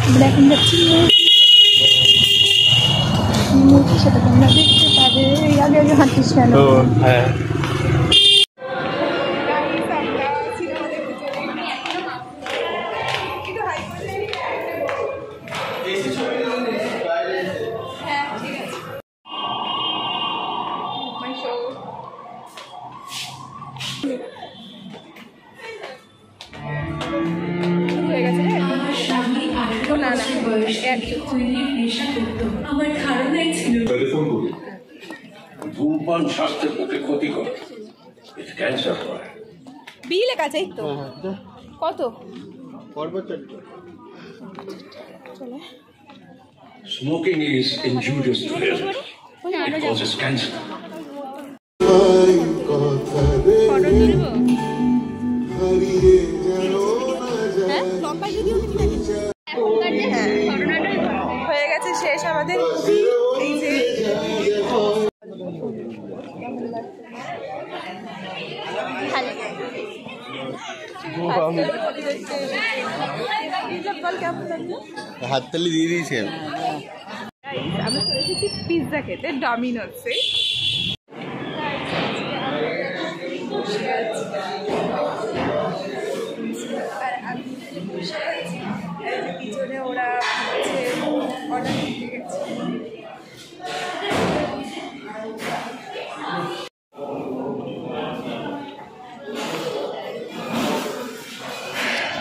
আমরা এখন যাচ্ছি মুভি, সেটা তোমরা দেখতে পাবে। এই আগে আগে হাঁটিস কেন? হ্যাঁ ধূমপান স্বাস্থ্যের পক্ষে ক্ষতিকর, ক্যান্সার হয়। বি লেখা আছে এই তো। কত? চলে। Smoking is injurious to health. It causes cancer. হয়ে গেছে শেষ আমাদের। এই যে হাততালি দিয়ে দিয়েছি আমরা চলে এসেছি পিৎজা খেতে ডমিনোসে। পিছনে ওরা অর্ডার দিতে গেছে।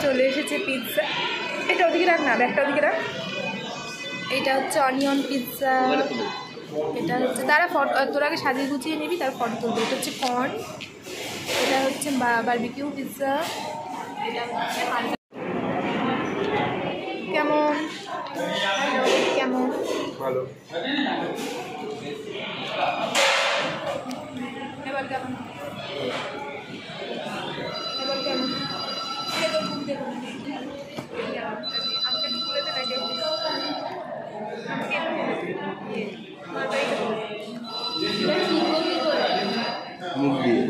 চলে এসেছে পিৎজা। এটা ওদিকে রাখ না, ব্যাগটা ওদিকে রাখ। এটা হচ্ছে অনিয়ন পিৎজা। এটা হচ্ছে তারা ফটো, তোর আগে সাজিয়ে গুছিয়ে নিবি তার ফটো তুলবে। এটা হচ্ছে কর্ন। এটা হচ্ছে বারবিকিউ পিৎজা। এটা হচ্ছে কেমন কেমন ভালো। এবার কেমন? এবার কেমন? আমাকে তুলে দে নাকি? মুখ দিয়ে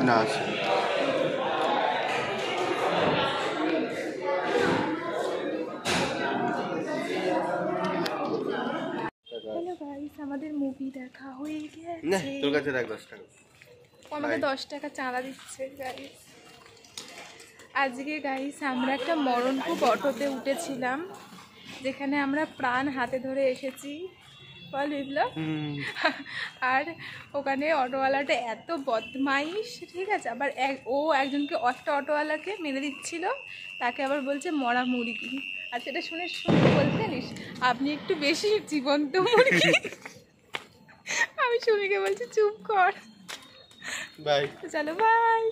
না আছে। হ্যালো গাইস, আমাদের মুভি দেখা হয়ে না গেছে। তোর কাছে রাখ 10 টাকা। আমাকে 10 টাকা চাঁদা দিচ্ছে গাইস। আজকে গাইস আমরা একটা মরণকূপ অটোতে উঠেছিলাম, যেখানে আমরা প্রাণ হাতে ধরে এসেছি। বল বিপ্লব। আর ওখানে অটোওয়ালাটা এত বদমাইশ, ঠিক আছে। আবার একজনকে একটা অটোওয়ালাকে মেরে দিচ্ছিল, তাকে আবার বলছে মরা মুরগি। আর সেটা শুনে বলতে জানিস, আপনি একটু বেশি জীবন্ত মুরগি। আমি সুমিকে বলছি চুপ কর। বাই। চলো বাই।